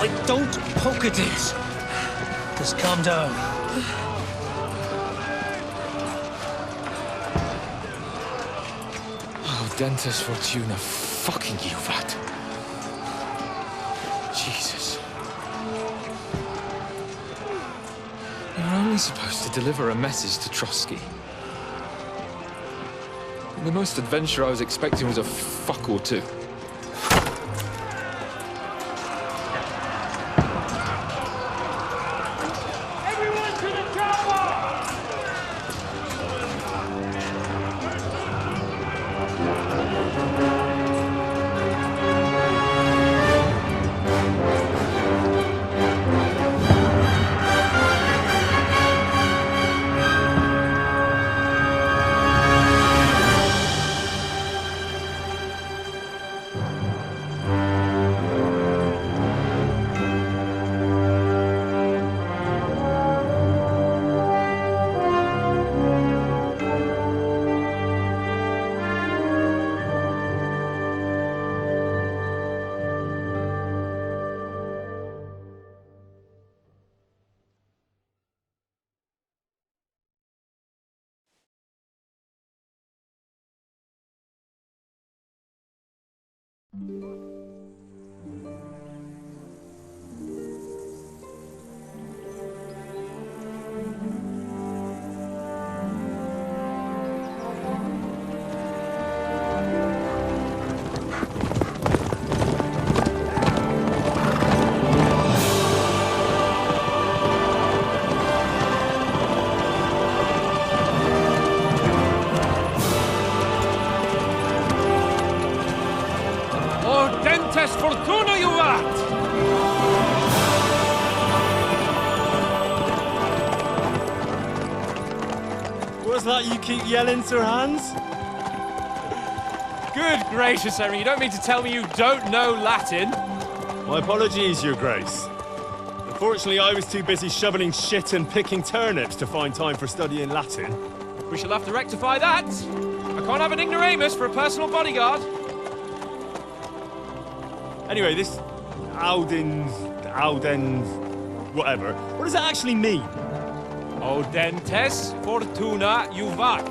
I don't poke at it. Just calm down. Oh, Dentes Fortuna, fucking you, vat. Jesus. You're only supposed to deliver a message to Trotsky. The most adventure I was expecting was a fuck or two. Everyone to the tower! Fortuna, you vat! What's that you keep yelling, Sir Hans? Good gracious, Henry, you don't mean to tell me you don't know Latin? My apologies, Your Grace. Unfortunately, I was too busy shoveling shit and picking turnips to find time for studying Latin. We shall have to rectify that. I can't have an ignoramus for a personal bodyguard. Anyway, this Audens, whatever. What does that actually mean? Audentes fortuna juvat.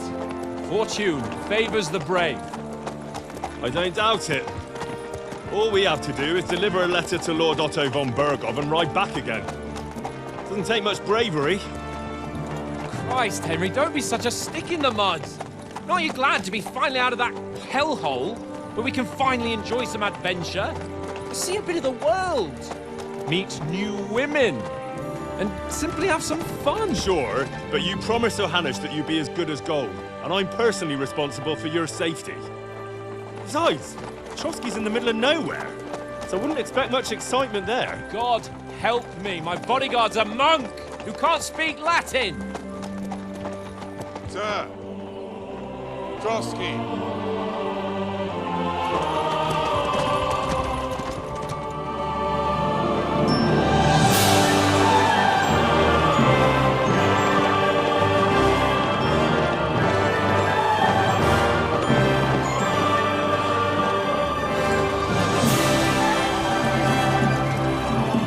Fortune favors the brave. I don't doubt it. All we have to do is deliver a letter to Lord Otto von Bergov and ride back again. Doesn't take much bravery. Christ, Henry, don't be such a stick in the mud. Aren't you glad to be finally out of that hellhole where we can finally enjoy some adventure? See a bit of the world, meet new women, and simply have some fun. Sure, but you promised Johannes that you'd be as good as gold, and I'm personally responsible for your safety. Besides, Trotsky's in the middle of nowhere, so I wouldn't expect much excitement there. God help me, my bodyguard's a monk who can't speak Latin. Sir, Trotsky.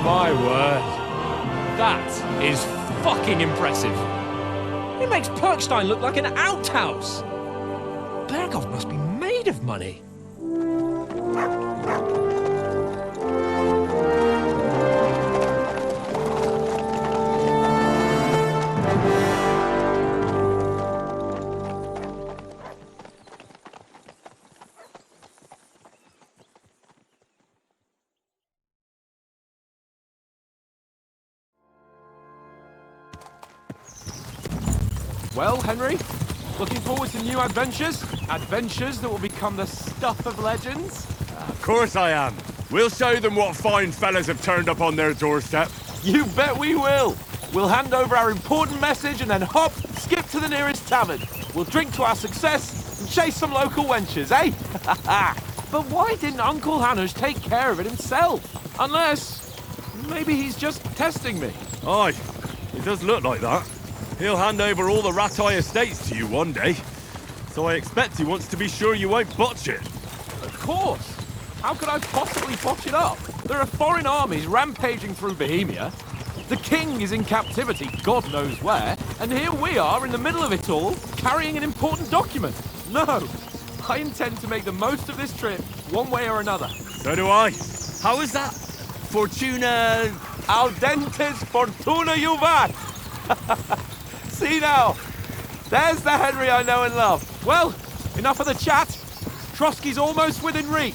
My word. That is fucking impressive. It makes Perkstein look like an outhouse. Bergov must be made of money. Well, Henry, looking forward to new adventures? Adventures that will become the stuff of legends? Of course I am. We'll show them what fine fellas have turned up on their doorstep. You bet we will. We'll hand over our important message and then hop, skip to the nearest tavern. We'll drink to our success and chase some local wenches, eh? But why didn't Uncle Hanners take care of it himself? Unless, maybe he's just testing me. Aye, it does look like that. He'll hand over all the Ratai estates to you one day. So I expect he wants to be sure you won't botch it. Of course. How could I possibly botch it up? There are foreign armies rampaging through Bohemia. The king is in captivity, God knows where, and here we are in the middle of it all, carrying an important document. No, I intend to make the most of this trip, one way or another. So do I. How is that? Fortuna... Audentes fortuna juvat! See now, there's the Henry I know and love. Well, enough of the chat. Trotsky's almost within reach.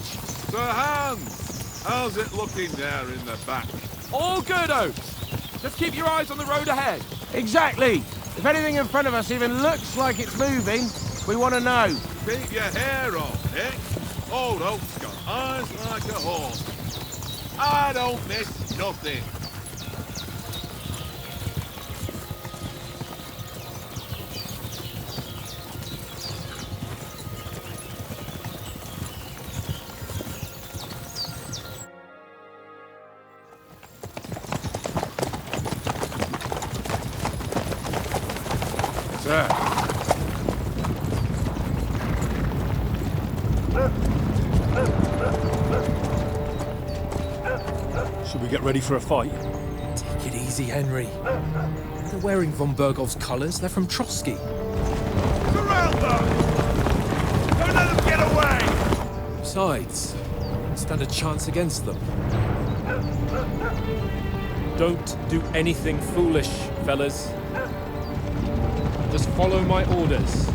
Sir Hans, how's it looking there in the back? All good, Oaks. Just keep your eyes on the road ahead. Exactly. If anything in front of us even looks like it's moving, we want to know. Keep your hair on, eh? Old Oak's got eyes like a horse. I don't miss nothing. Should we get ready for a fight? Take it easy, Henry. They're wearing von Bergov's colours. They're from Trotsky. Surround them! Don't let them get away! Besides, stand a chance against them. Don't do anything foolish, fellas. Just follow my orders.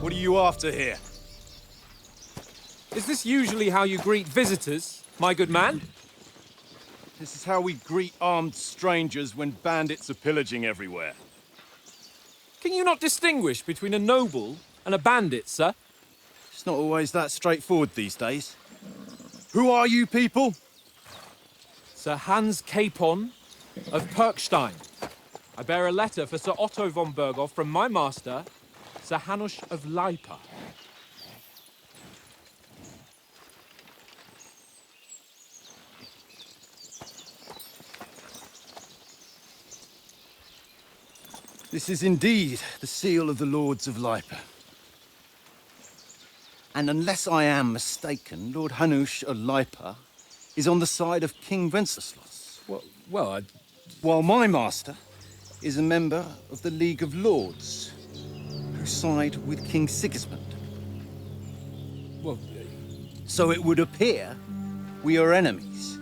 What are you after here? Is this usually how you greet visitors, my good man? This is how we greet armed strangers when bandits are pillaging everywhere. Can you not distinguish between a noble and a bandit, sir? It's not always that straightforward these days. Who are you people? Sir Hans Capon of Perkstein. I bear a letter for Sir Otto von Berghoff from my master, Sir Hanush of Lipa. This is indeed the seal of the Lords of Lipa. And unless I am mistaken, Lord Hanush of Lipa is on the side of King Wenceslas. Well, While my master is a member of the League of Lords, who side with King Sigismund. well, So it would appear we are enemies.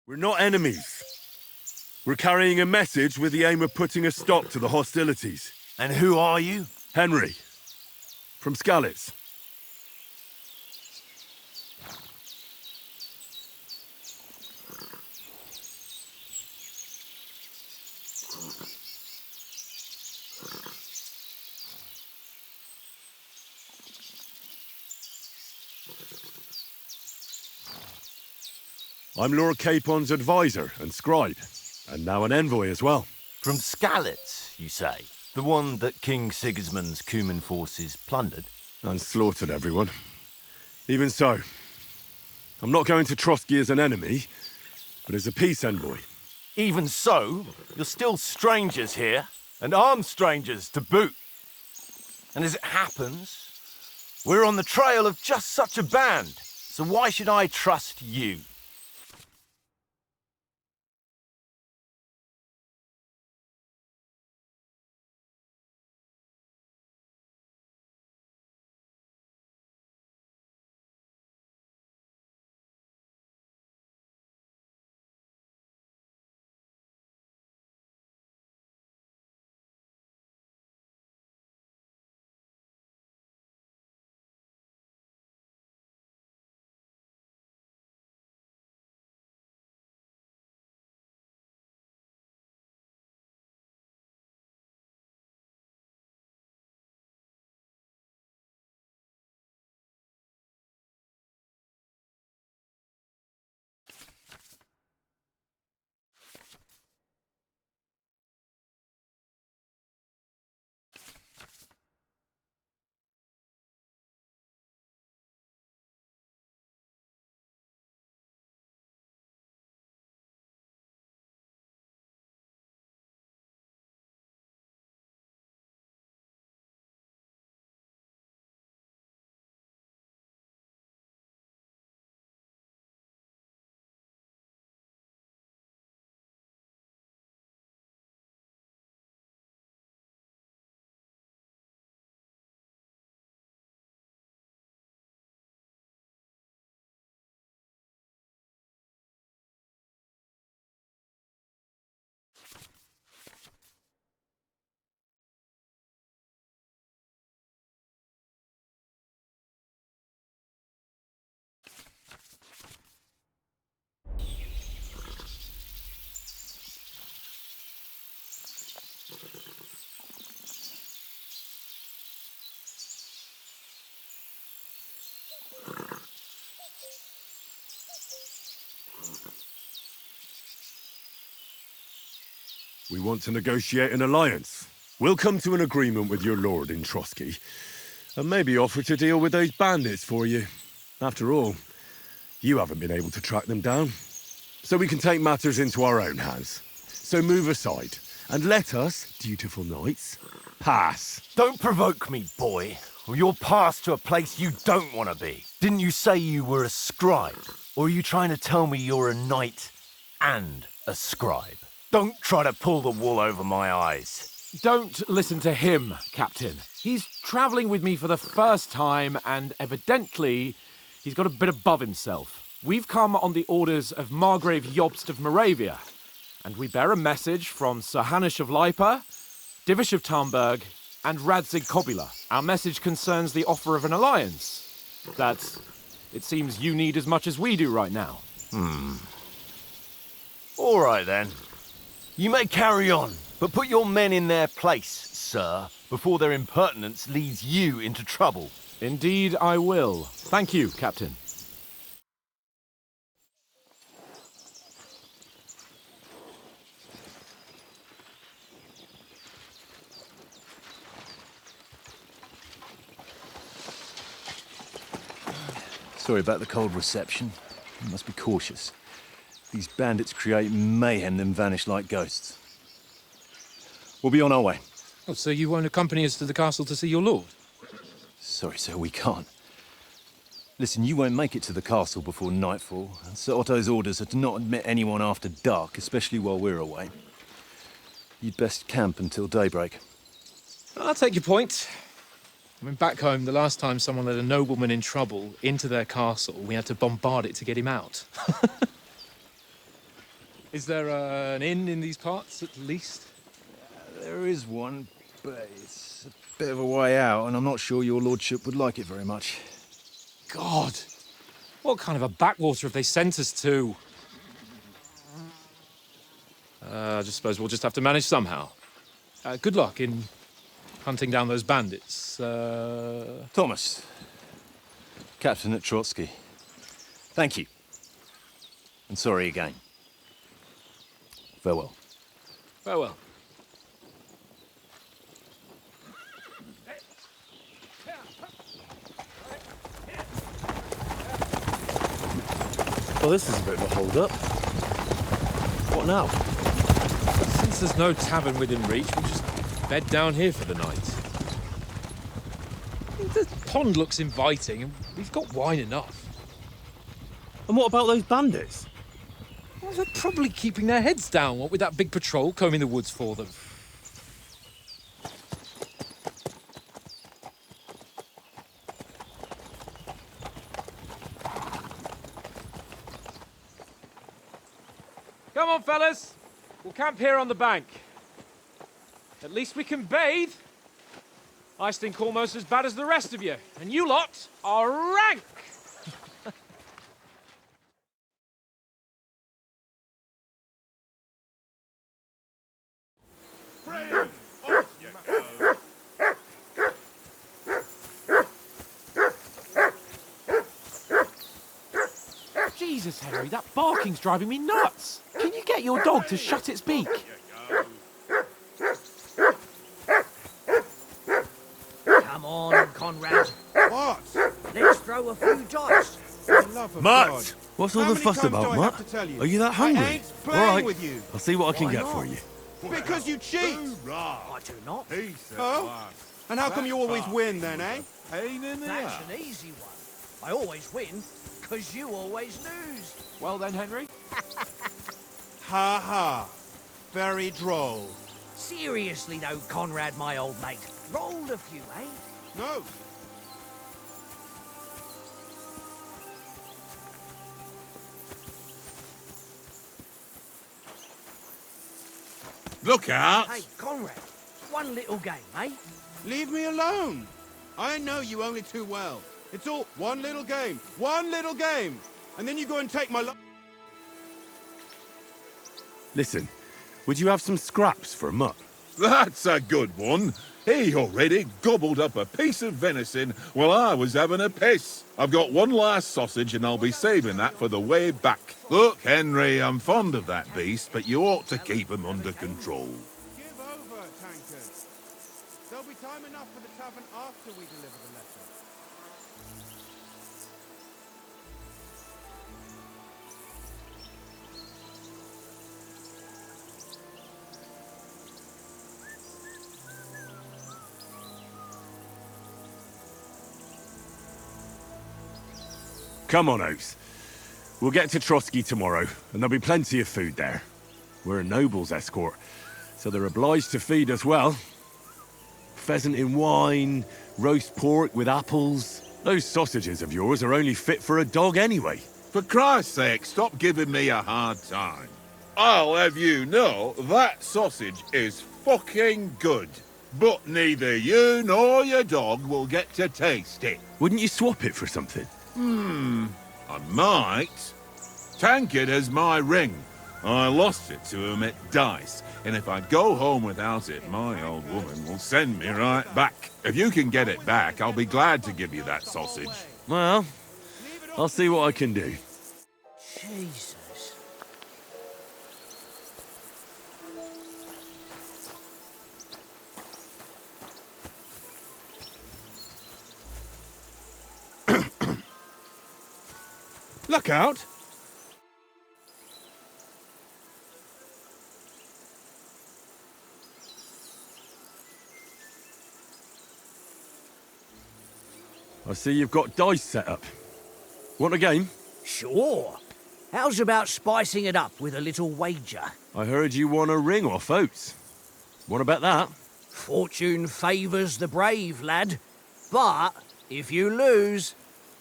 We're not enemies. We're carrying a message with the aim of putting a stop to the hostilities. And who are you? Henry. From Skalitz. I'm Lord Capon's advisor and scribe, and now an envoy as well. From Skalitz, you say? The one that King Sigismund's Cuman forces plundered? And slaughtered everyone. Even so, I'm not going to Trotsky as an enemy, but as a peace envoy. Even so, you're still strangers here, and armed strangers to boot. And as it happens, we're on the trail of just such a band, so why should I trust you? We want to negotiate an alliance. We'll come to an agreement with your lord in Trotsky, and maybe offer to deal with those bandits for you. After all, you haven't been able to track them down. So we can take matters into our own hands. So move aside, and let us, dutiful knights, pass. Don't provoke me, boy, or you'll pass to a place you don't want to be. Didn't you say you were a scribe? Or are you trying to tell me you're a knight and a scribe? Don't try to pull the wool over my eyes. Don't listen to him, Captain. He's travelling with me for the first time, and evidently, he's got a bit above himself. We've come on the orders of Margrave Jobst of Moravia, and we bear a message from Sir Hanush of Lipa, Divish of Tarnberg, and Radzig Kobula. Our message concerns the offer of an alliance that it seems you need as much as we do right now. All right, then. You may carry on, but put your men in their place, sir, before their impertinence leads you into trouble. Indeed, I will. Thank you, Captain. Sorry about the cold reception. You must be cautious. These bandits create mayhem, then vanish like ghosts. We'll be on our way. Oh, so you won't accompany us to the castle to see your lord? Sorry, sir, we can't. Listen, you won't make it to the castle before nightfall. Sir Otto's orders are to not admit anyone after dark, especially while we're away. You'd best camp until daybreak. I'll take your point. I mean, back home, the last time someone let a nobleman in trouble into their castle, we had to bombard it to get him out. Is there an inn in these parts, at least? There is one, but it's a bit of a way out, and I'm not sure your lordship would like it very much. God! What kind of a backwater have they sent us to? I just suppose we'll just have to manage somehow. Good luck in hunting down those bandits. Thomas, Captain at Trotsky. Thank you. And sorry again. Farewell. Farewell. Well, this is a bit of a hold-up. What now? Since there's no tavern within reach, we'll just bed down here for the night. The pond looks inviting, and we've got wine enough. And what about those bandits? Well, they're probably keeping their heads down, what with that big patrol combing the woods for them. Come on, fellas. We'll camp here on the bank. At least we can bathe. I stink almost as bad as the rest of you, and you lot are rank! Jesus, Henry, that barking's driving me nuts. Can you get your dog to shut its beak? Come on, Conrad. What? Let's throw a few dice. Mutt! What's all the fuss about, Mutt? Are you that hungry? I ain't All playing right, with you. I'll see what I can Why get not? for you. Because you cheat. I do not. Oh? And how come you always win then, eh? That's an easy one. I always win, because you always lose. Well then, Henry. Ha ha. Very droll. Seriously though, Conrad, my old mate. Rolled a few, eh? No. Look out. Hey, Conrad, one little game, eh? Leave me alone. I know you only too well. It's all one little game. One little game. And then you go and take my Listen, would you have some scraps for a mutt? That's a good one. He already gobbled up a piece of venison while I was having a piss. I've got one last sausage and I'll be saving that for the way back. Look, Henry, I'm fond of that beast, but you ought to keep him under control. Give over, tankard. There'll be time enough for the tavern after we deliver the letter. Come on, Oates. We'll get to Trotsky tomorrow, and there'll be plenty of food there. We're a noble's escort, so they're obliged to feed us well. Pheasant in wine, roast pork with apples. Those sausages of yours are only fit for a dog anyway. For Christ's sake, stop giving me a hard time. I'll have you know that sausage is fucking good. But neither you nor your dog will get to taste it. Wouldn't you swap it for something? I might. Tankard has my ring. I lost it to him at dice, and if I go home without it, my old woman will send me right back. If you can get it back, I'll be glad to give you that sausage. Well, I'll see what I can do. Jesus. Look out! I see you've got dice set up. Want a game? Sure. How's about spicing it up with a little wager? I heard you won a ring off Oates. Want to bet that? Fortune favours the brave, lad. But if you lose,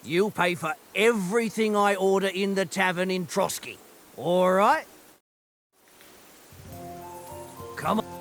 you'll pay for everything I order in the tavern in Trotsky. All right? Come on.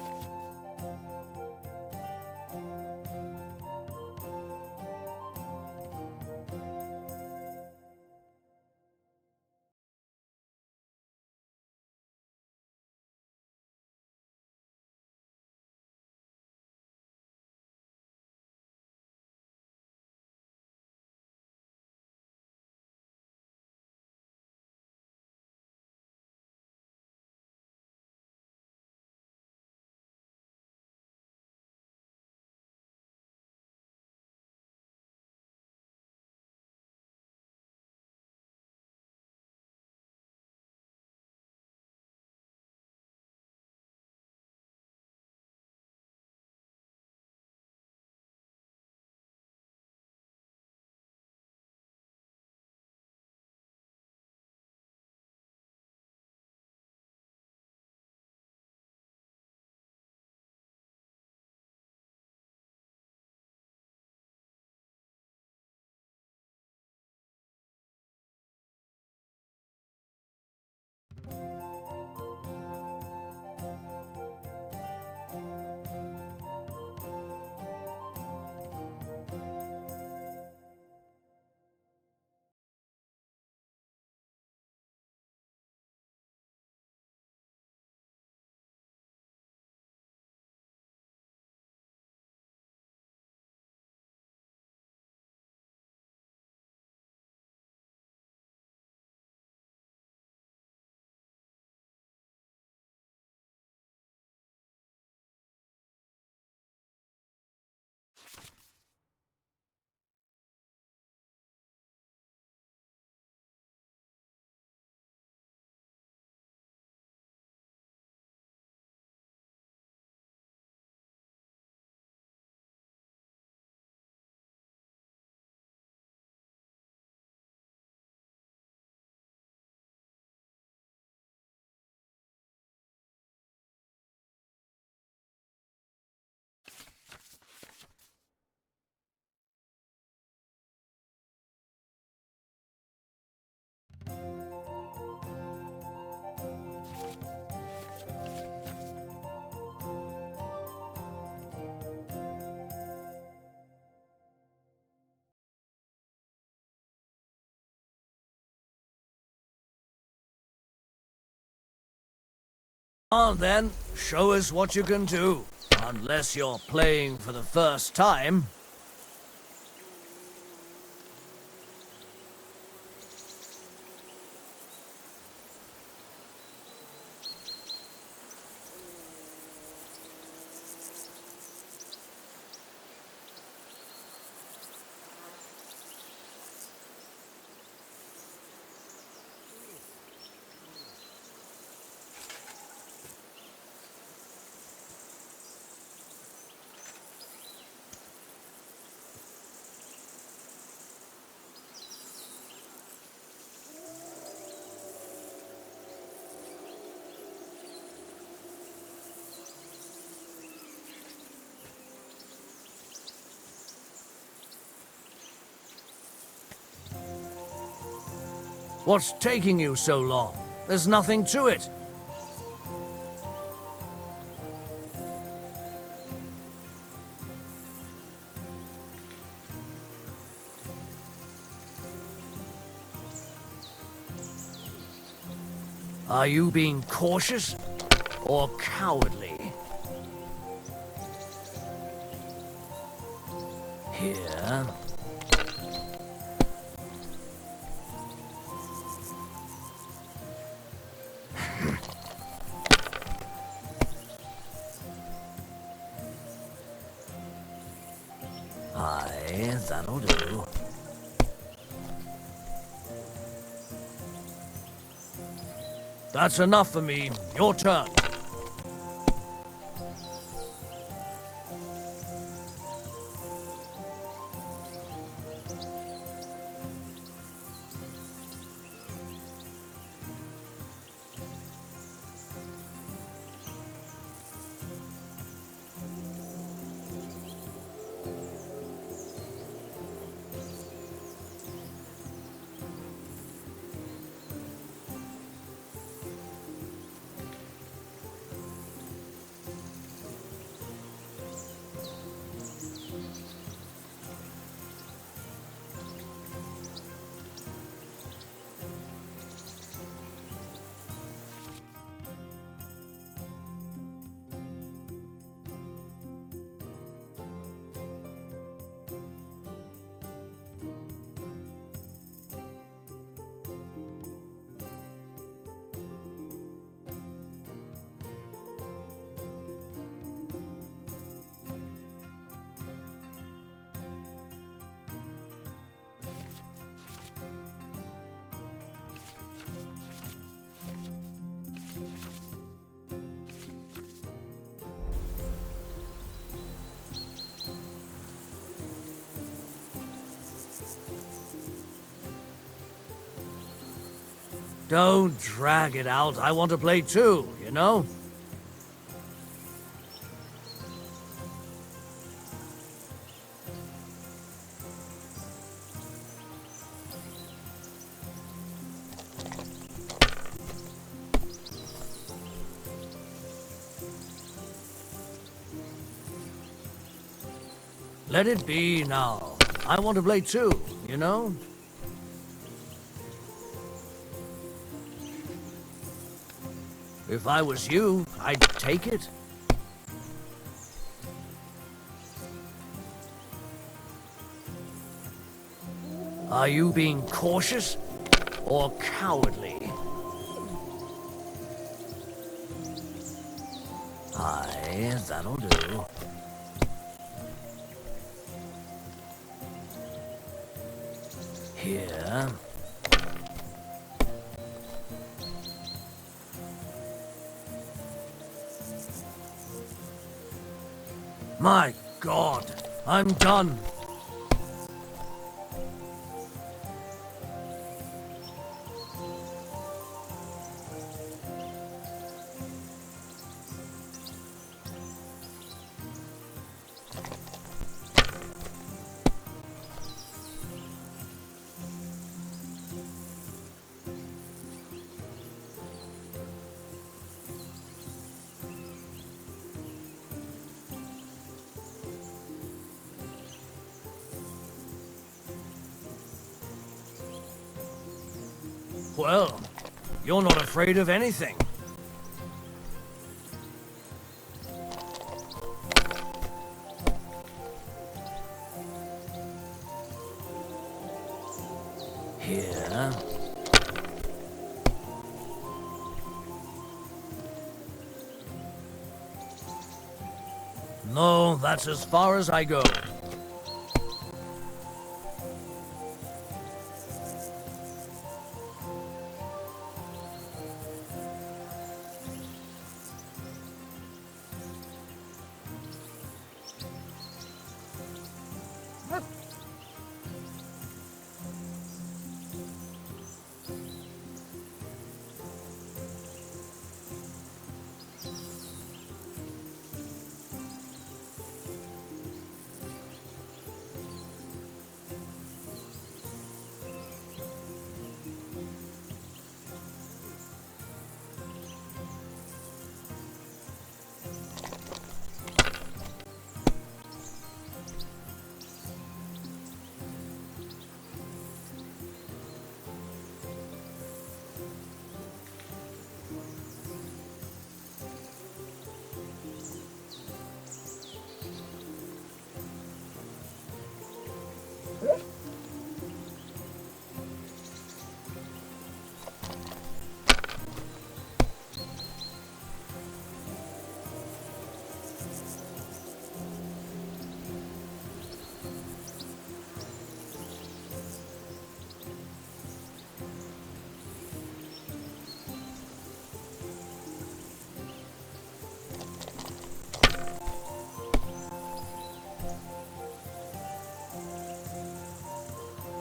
On then, show us what you can do. Unless you're playing for the first time. What's taking you so long? There's nothing to it. Are you being cautious or cowardly? Here. Aye, that'll do. That's enough for me. Your turn. Don't drag it out. I want to play too, you know? Let it be now. I want to play too, you know? If I was you, I'd take it. Are you being cautious or cowardly? Aye, that'll do. Here. My God, I'm done. Well, you're not afraid of anything. Here. No, that's as far as I go.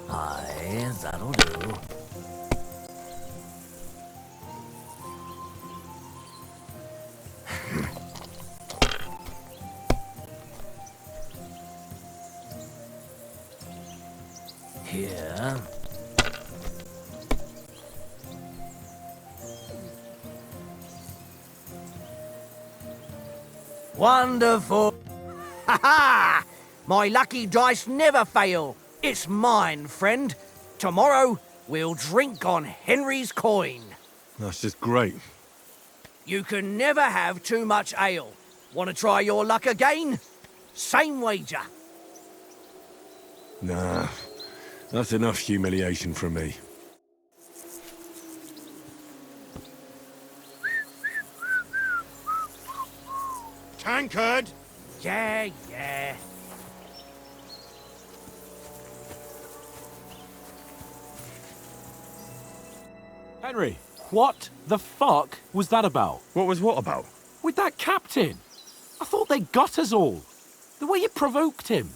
Aye, that'll do. Here. Wonderful! Ha ha! My lucky dice never fail. It's mine, friend. Tomorrow, we'll drink on Henry's coin. That's just great. You can never have too much ale. Want to try your luck again? Same wager. Nah, that's enough humiliation from me. Tankard! Yeah, yeah. Henry, what the fuck was that about? What was what about? With that captain? I thought they got us all. The way you provoked him.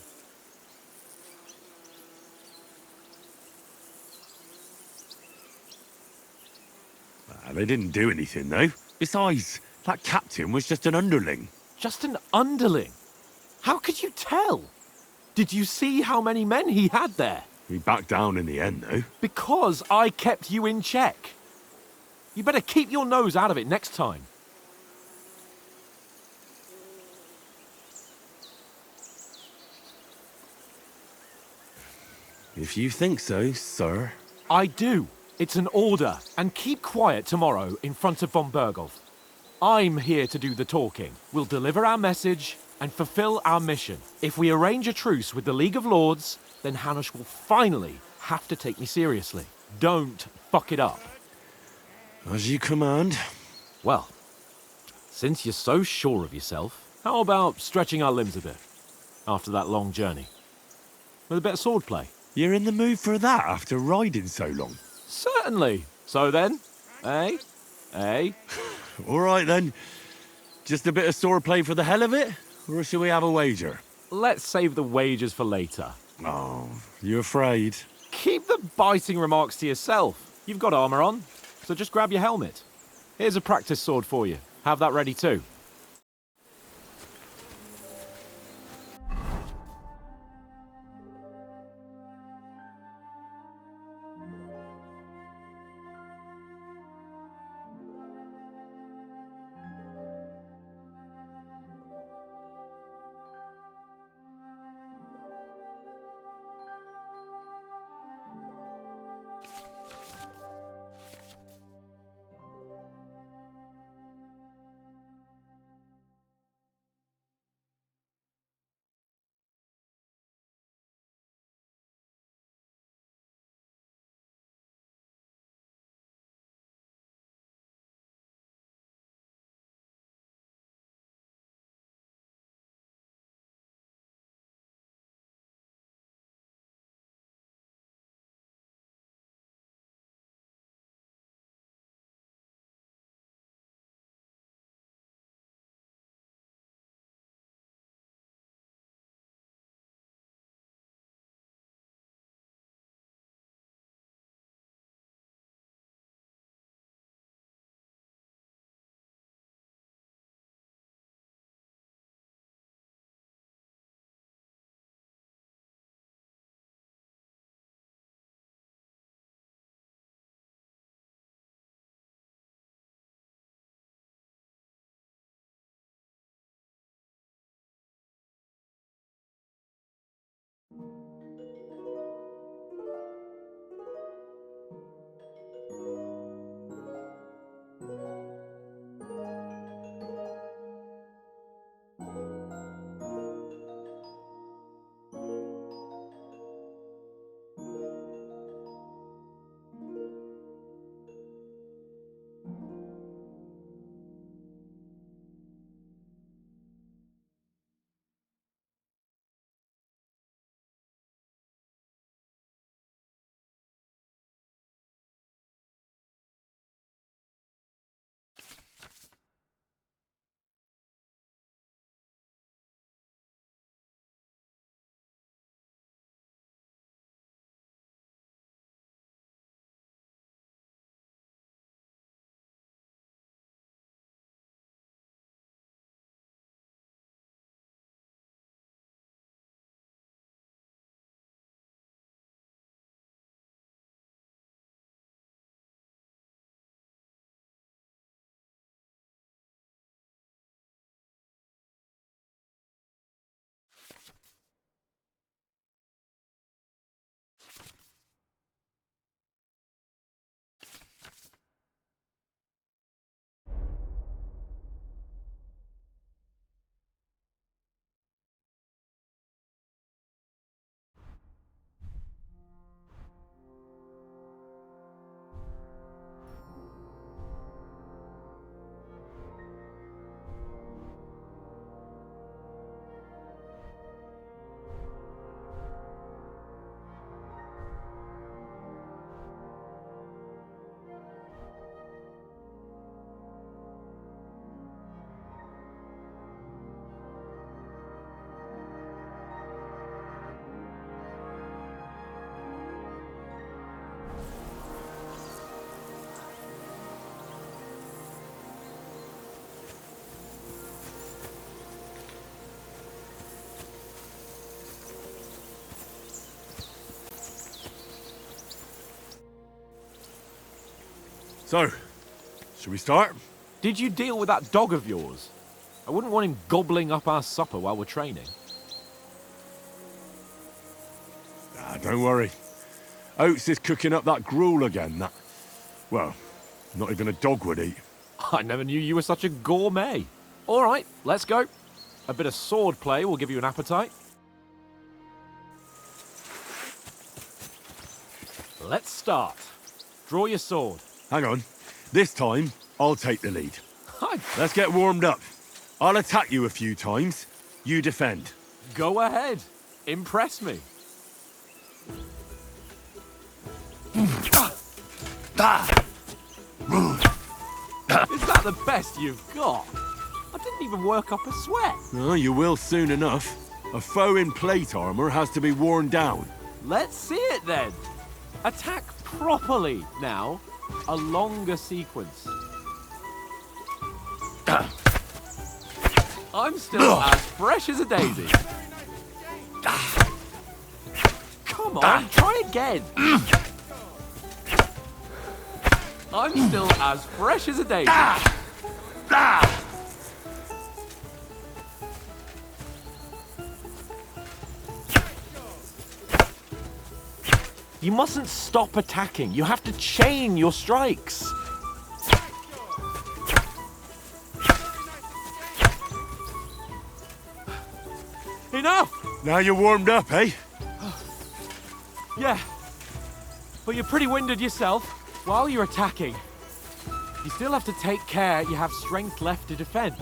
They didn't do anything, though. Besides, that captain was just an underling. Just an underling? How could you tell? Did you see how many men he had there? He backed down in the end, though. Because I kept you in check. You better keep your nose out of it next time. If you think so, sir. I do. It's an order. And keep quiet tomorrow in front of von Berghoff. I'm here to do the talking. We'll deliver our message and fulfill our mission. If we arrange a truce with the League of Lords, then Hanush will finally have to take me seriously. Don't fuck it up. As you command. Well, since you're so sure of yourself, how about stretching our limbs a bit after that long journey? With a bit of swordplay. You're in the mood for that after riding so long? Certainly. So then, eh? Eh? All right, then. Just a bit of swordplay for the hell of it? Or shall we have a wager? Let's save the wagers for later. Oh, you afraid? Keep the biting remarks to yourself. You've got armor on, so just grab your helmet. Here's a practice sword for you. Have that ready too. So, should we start? Did you deal with that dog of yours? I wouldn't want him gobbling up our supper while we're training. Ah, don't worry. Oates is cooking up that gruel again, that... Well, not even a dog would eat. I never knew you were such a gourmet. All right, let's go. A bit of sword play will give you an appetite. Let's start. Draw your sword. Hang on. This time, I'll take the lead. Let's get warmed up. I'll attack you a few times. You defend. Go ahead. Impress me. Is that the best you've got? I didn't even work up a sweat. Oh, you will soon enough. A foe in plate armor has to be worn down. Let's see it then. Attack properly now. A longer sequence. I'm still as fresh as a daisy. Come on, try again. I'm still as fresh as a daisy. You mustn't stop attacking. You have to chain your strikes. Enough! Now you're warmed up, eh? Yeah. But you're pretty winded yourself. While you're attacking, you still have to take care you have strength left to defend.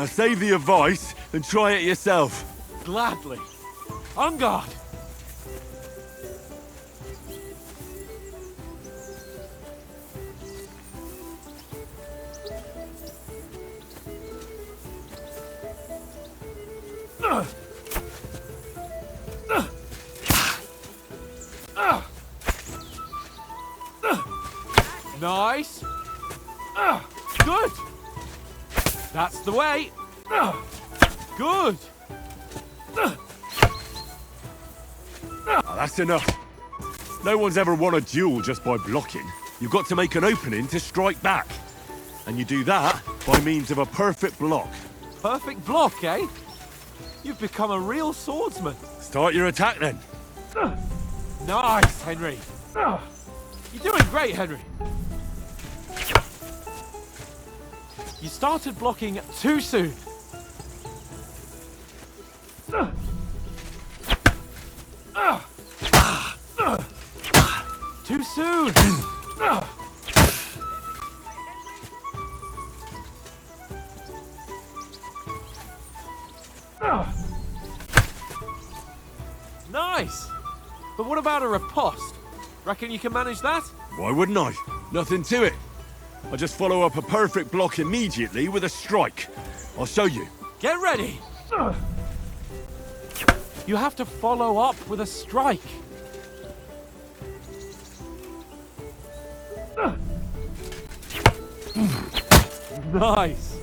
Save the advice and try it yourself. Gladly. On guard. Nice. Good. That's the way. Good. That's enough. No one's ever won a duel just by blocking. You've got to make an opening to strike back. And you do that by means of a perfect block. Perfect block, eh? You've become a real swordsman. Start your attack then. Nice, Henry. You're doing great, Henry. You started blocking too soon. Too soon. Nice. But what about a riposte? Reckon you can manage that? Why wouldn't I? Nothing to it. I just follow up a perfect block immediately with a strike. I'll show you. Get ready. You have to follow up with a strike. Nice.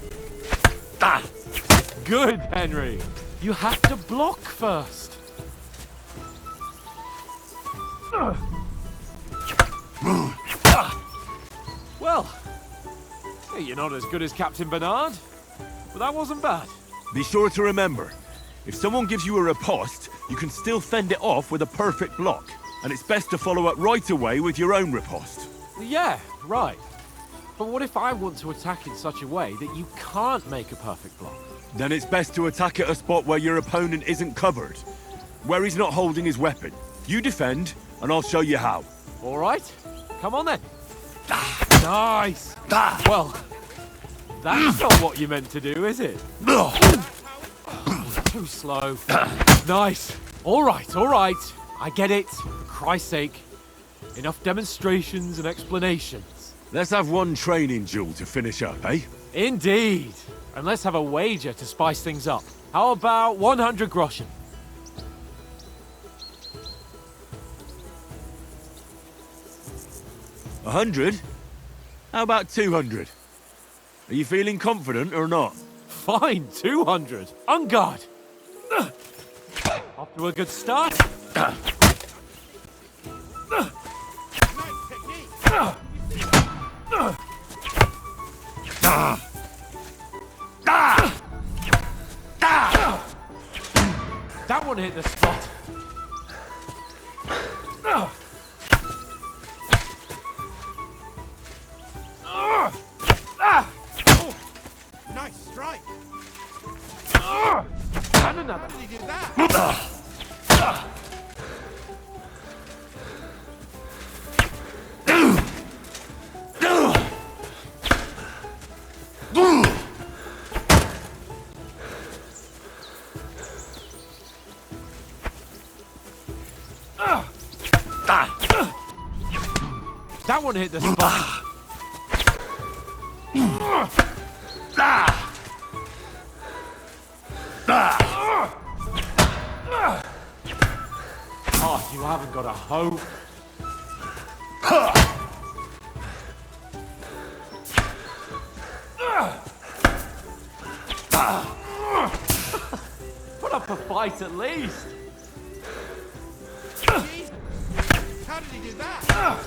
Good, Henry. You have to block first. Well, you're not as good as Captain Bernard, but that wasn't bad. Be sure to remember, if someone gives you a riposte, you can still fend it off with a perfect block. And it's best to follow up right away with your own riposte. Yeah, right. But what if I want to attack in such a way that you can't make a perfect block? Then it's best to attack at a spot where your opponent isn't covered. Where he's not holding his weapon. You defend, and I'll show you how. All right. Come on then. Nice. Well, that's not what you meant to do, is it? Too slow. Nice. All right, all right. I get it. For Christ's sake. Enough demonstrations and explanations. Let's have one training duel to finish up, eh? Indeed. And let's have a wager to spice things up. How about 100 groschen? 100? How about 200? Are you feeling confident or not? Fine, 200. On guard. Off to a good start. That one hit the spot. Oh, you haven't got a hope. Put up a fight at least. How did he do that?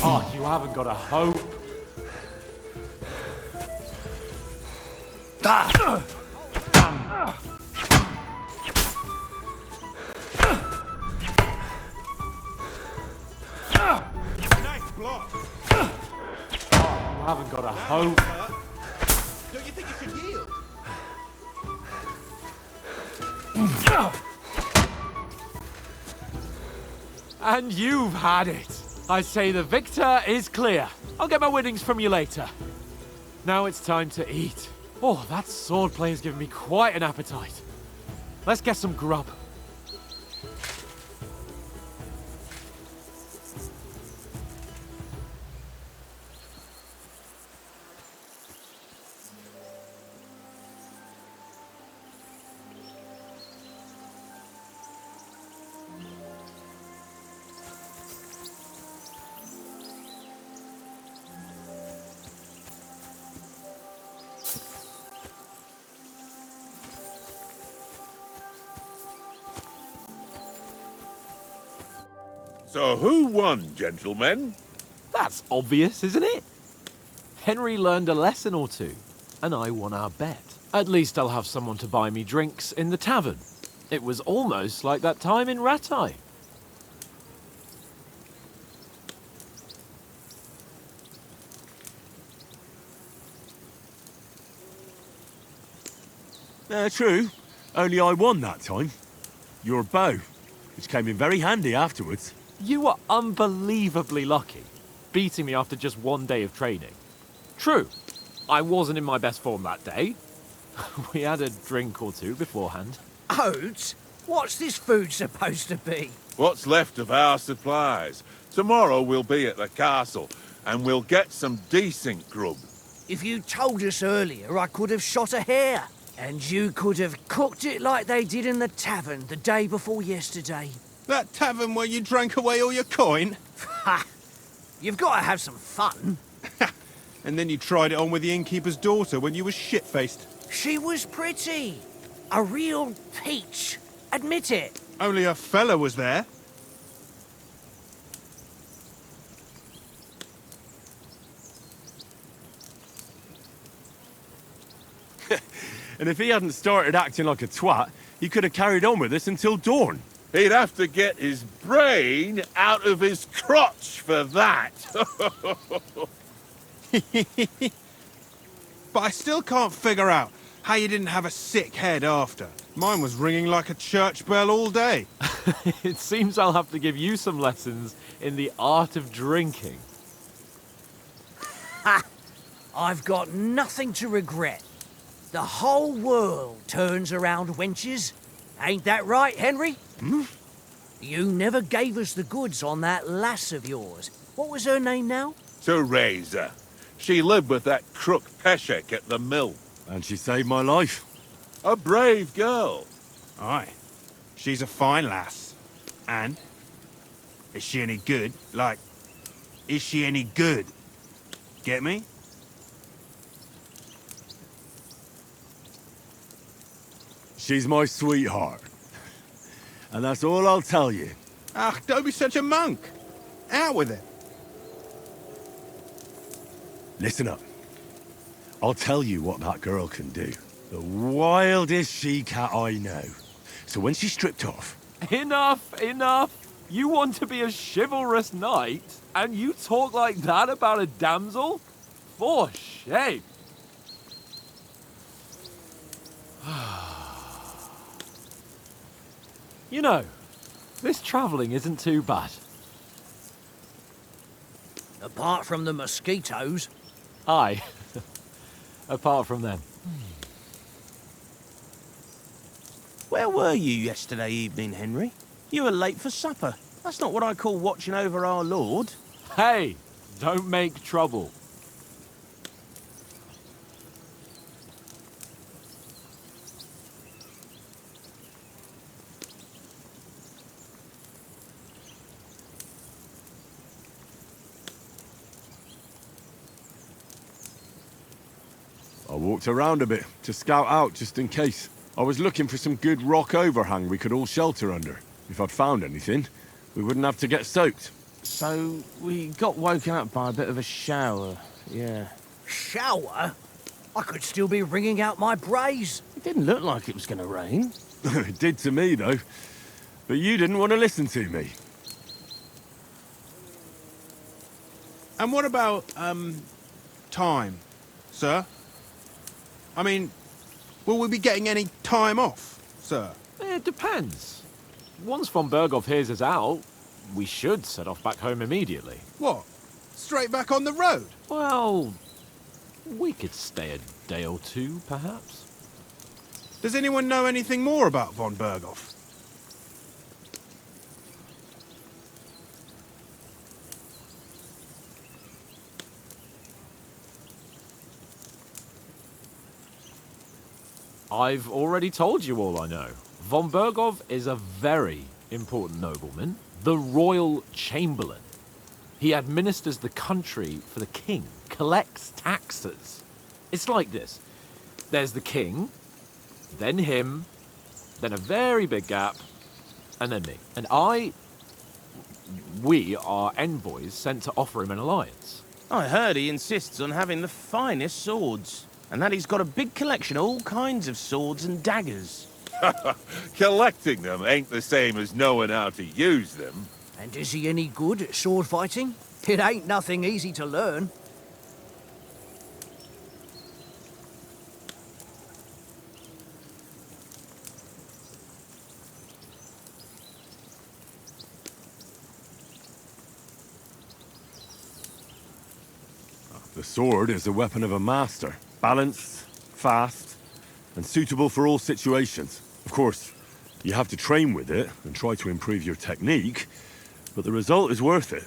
Oh, you haven't got a hope. Nice block. You haven't got a hope. Don't you think you should yield? And you've had it. I say the victor is clear. I'll get my winnings from you later. Now it's time to eat. Oh, that swordplay has given me quite an appetite. Let's get some grub. So who won, gentlemen? That's obvious, isn't it? Henry learned a lesson or two, and I won our bet. At least I'll have someone to buy me drinks in the tavern. It was almost like that time in Rattay. True. Only I won that time. Your bow, which came in very handy afterwards. You were unbelievably lucky, beating me after just one day of training. True, I wasn't in my best form that day. We had a drink or two beforehand. Oats? What's this food supposed to be? What's left of our supplies. Tomorrow we'll be at the castle, and we'll get some decent grub. If you told us earlier, I could have shot a hare. And you could have cooked it like they did in the tavern the day before yesterday. That tavern where you drank away all your coin? Ha! You've got to have some fun. And then you tried it on with the innkeeper's daughter when you were shit-faced. She was pretty. A real peach. Admit it. Only a fella was there. And if he hadn't started acting like a twat, he could have carried on with us until dawn. He'd have to get his brain out of his crotch for that. But I still can't figure out how you didn't have a sick head after. Mine was ringing like a church bell all day. It seems I'll have to give you some lessons in the art of drinking. Ha! I've got nothing to regret. The whole world turns around wenches. Ain't that right, Henry? Hmm? You never gave us the goods on that lass of yours. What was her name now? Teresa. She lived with that crook Peshek at the mill. And she saved my life. A brave girl. Aye. She's a fine lass. And? Is she any good? Like, is she any good? Get me? She's my sweetheart. And that's all I'll tell you. Ah, don't be such a monk. Out with it. Listen up. I'll tell you what that girl can do. The wildest she-cat I know. So when she's stripped off... Enough, enough. You want to be a chivalrous knight, and you talk like that about a damsel? For shame. You know, this travelling isn't too bad. Apart from the mosquitoes. Aye. Apart from them. Where were you yesterday evening, Henry? You were late for supper. That's not what I call watching over our lord. Hey, don't make trouble. I walked around a bit to scout out just in case. I was looking for some good rock overhang we could all shelter under. If I'd found anything, we wouldn't have to get soaked. So, we got woken up by a bit of a shower, yeah. Shower? I could still be wringing out my brays. It didn't look like it was going to rain. It did to me, though. But you didn't want to listen to me. And what about, time, sir? I mean, will we be getting any time off, sir? It depends. Once von Berghoff hears us out, we should set off back home immediately. What? Straight back on the road? Well, we could stay a day or two, perhaps. Does anyone know anything more about von Berghoff? I've already told you all I know. Von Berghoff is a very important nobleman, the royal chamberlain. He administers the country for the king, collects taxes. It's like this. There's the king, then him, then a very big gap, and then me. And we are envoys sent to offer him an alliance. I heard he insists on having the finest swords, and that he's got a big collection of all kinds of swords and daggers. Collecting them ain't the same as knowing how to use them. And is he any good at sword fighting? It ain't nothing easy to learn. The sword is the weapon of a master. Balanced, fast, and suitable for all situations. Of course, you have to train with it and try to improve your technique, but the result is worth it.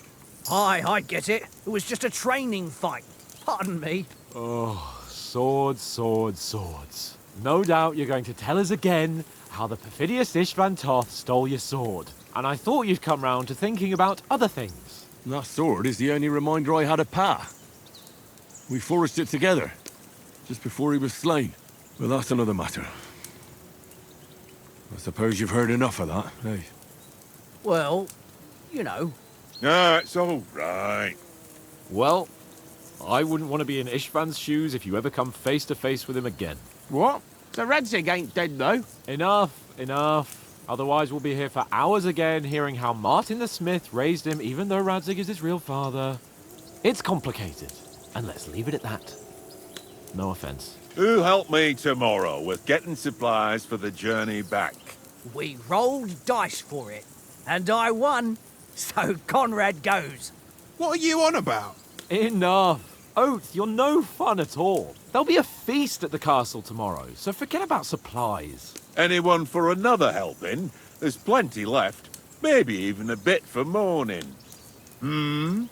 Aye, I get it. It was just a training fight. Pardon me. Oh, swords, swords, swords. No doubt you're going to tell us again how the perfidious Istvan Toth stole your sword. And I thought you'd come round to thinking about other things. And that sword is the only reminder I had of Pa. We forged it together, just before he was slain. But that's another matter. I suppose you've heard enough of that, eh? Well, you know. Ah, it's all right. Well, I wouldn't want to be in Istvan's shoes if you ever come face to face with him again. What? So Radzig ain't dead, though? Enough, enough. Otherwise we'll be here for hours again hearing how Martin the Smith raised him even though Radzig is his real father. It's complicated, and let's leave it at that. No offense. Who'll help me tomorrow with getting supplies for the journey back? We rolled dice for it, and I won, so Conrad goes. What are you on about? Enough. Oath, you're no fun at all. There'll be a feast at the castle tomorrow, so forget about supplies. Anyone for another helping? There's plenty left. Maybe even a bit for morning. Hmm?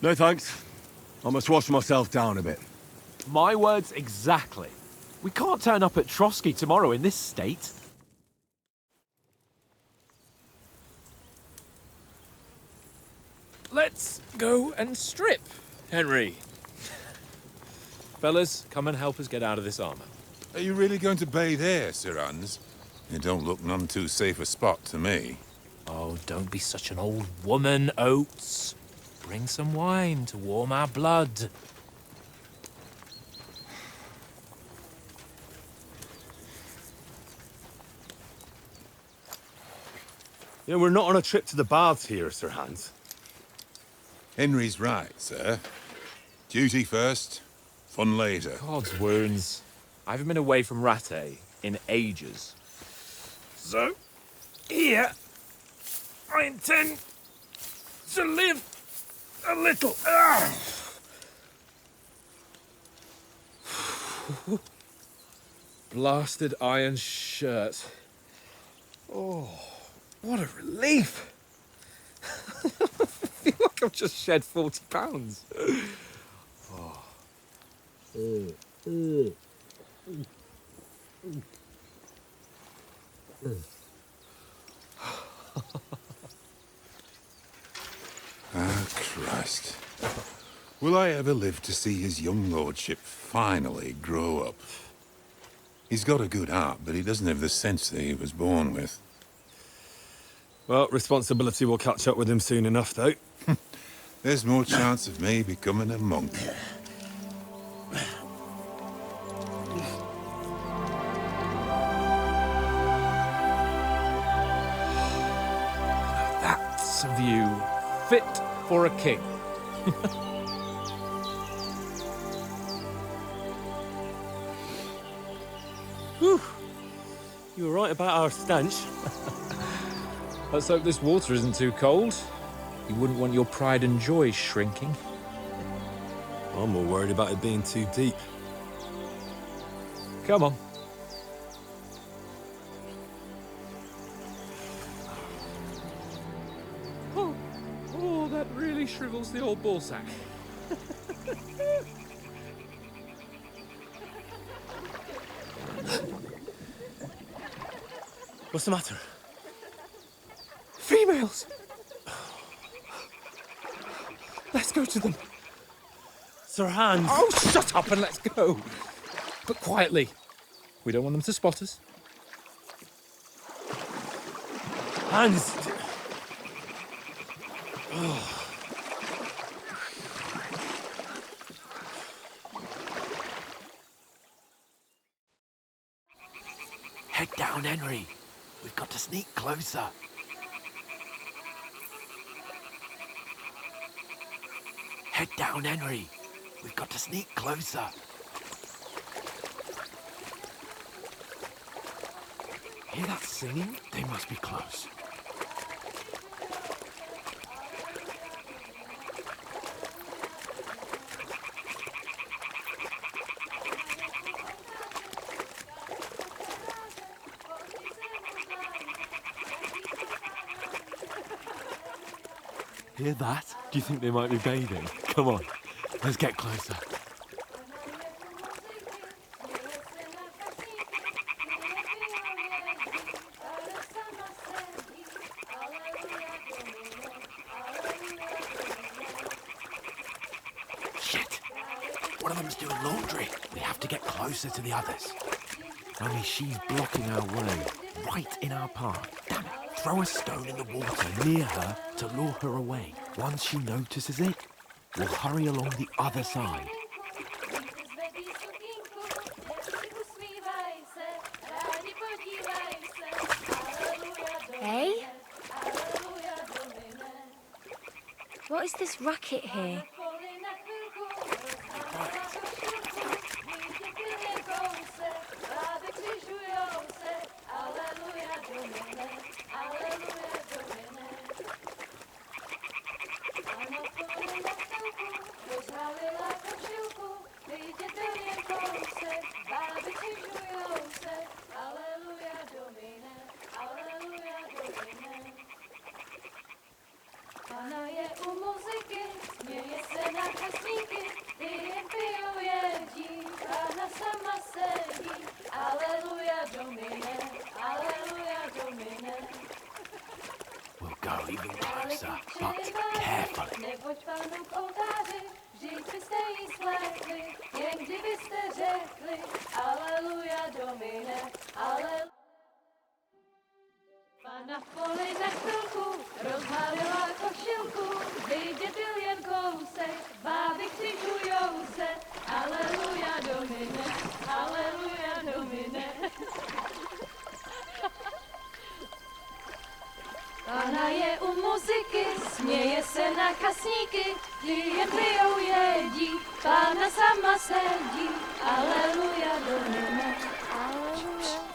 No thanks. I must wash myself down a bit. My words exactly. We can't turn up at Trotsky tomorrow in this state. Let's go and strip, Henry. Fellas, come and help us get out of this armor. Are you really going to bathe here, Sir Hans? It don't look none too safe a spot to me. Oh, don't be such an old woman, Oates. Bring some wine to warm our blood. You know, we're not on a trip to the baths here, Sir Hans. Henry's right, sir. Duty first, fun later. God's wounds. I haven't been away from Rattay in ages. So, here, I intend to live a little. Blasted iron shirt. Oh. What a relief! I feel like I've just shed 40 pounds. Ah, Christ. Will I ever live to see his young lordship finally grow up? He's got a good heart, but he doesn't have the sense that he was born with. Well, responsibility will catch up with him soon enough, though. There's more chance of me becoming a monk. That's a view fit for a king. Whew. You were right about our stench. Let's hope this water isn't too cold. You wouldn't want your pride and joy shrinking. I'm more worried about it being too deep. Come on. Oh, that really shrivels the old ball sack. What's the matter? Females! Let's go to them. Sir Hans. Oh, shut up and let's go. But quietly. We don't want them to spot us. Hans! Head down, Henry. We've got to sneak closer. Head down, Henry. We've got to sneak closer. Hear that singing? They must be close. Hear that? Do you think they might be bathing? Come on, let's get closer. Shit! One of them's doing laundry. We have to get closer to the others. Only she's blocking our way, right in our path. Damn it! Throw a stone in the water near her to lure her away. Once she notices it, we'll hurry along the other side. Hey? What is this racket here? We'll go even closer, but carefully. Na poli na chvilku rozhalila košilku, vyjde byl jen kousek, báby křižujou se, aleluja domine, aleluja domine. Pána je u muziky, směje se na kasníky, ty jen pijou jedí, Pána sama sedí, aleluja domine, aleluja.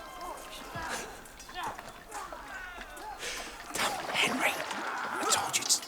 Henry, I told you to...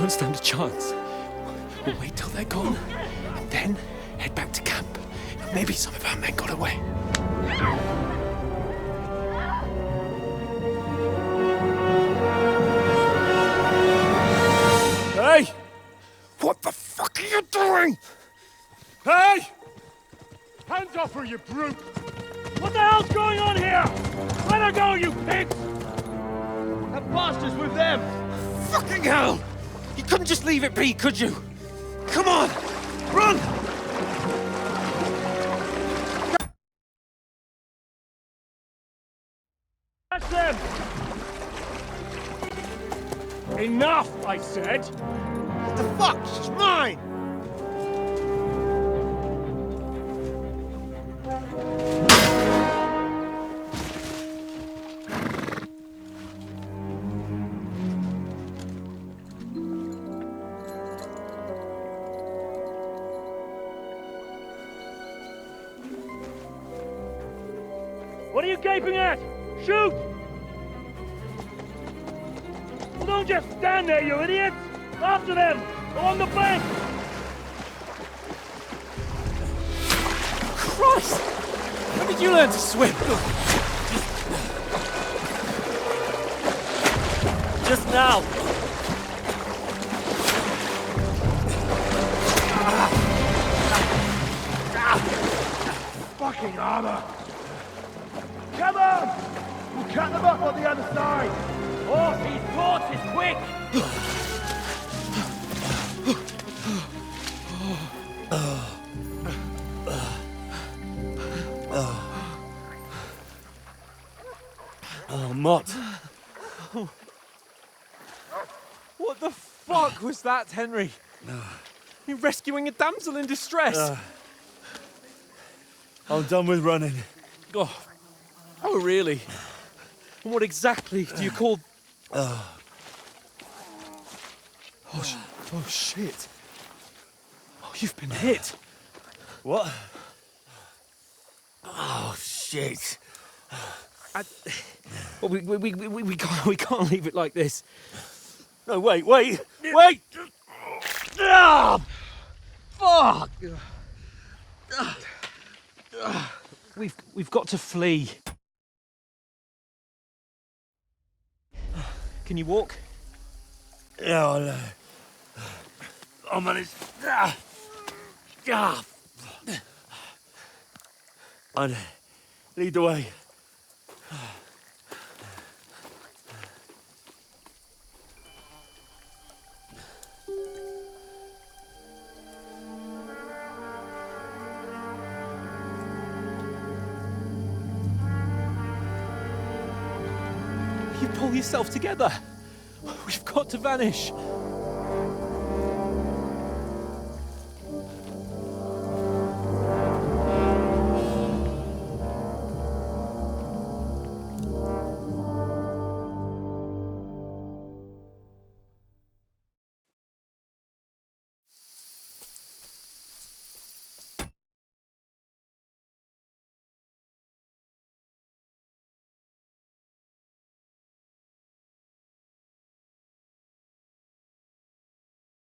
won't stand a chance. We'll wait till they're gone, and then head back to camp. Maybe some of our men got away. Hey! What the fuck are you doing? Hey! Hands off her, you brute! What the hell's going on here? Let her go, you pigs! That bastard's with them! Fucking hell! You couldn't just leave it be, could you? Come on! Run! That's them! Enough, I said! What the fuck? She's mine! What are you gaping at? Shoot! Well, don't just stand there, you idiots! After them! Along the bank! Christ! When did you learn to swim? Just now! Fucking armor! Come on! We'll cut them up on the other side! Oh, these horses, quick! Oh, Mott. What the fuck was that, Henry? You rescuing a damsel in distress? I'm done with running. Oh, really? And what exactly do you call... Oh, shit. Oh, you've been hit. What? Oh, shit. Well, we can't leave it like this. No, wait! Ah! Fuck! We've got to flee. Can you walk? Yeah, I'll manage. I'd lead the way. You pull yourself together. We've got to vanish.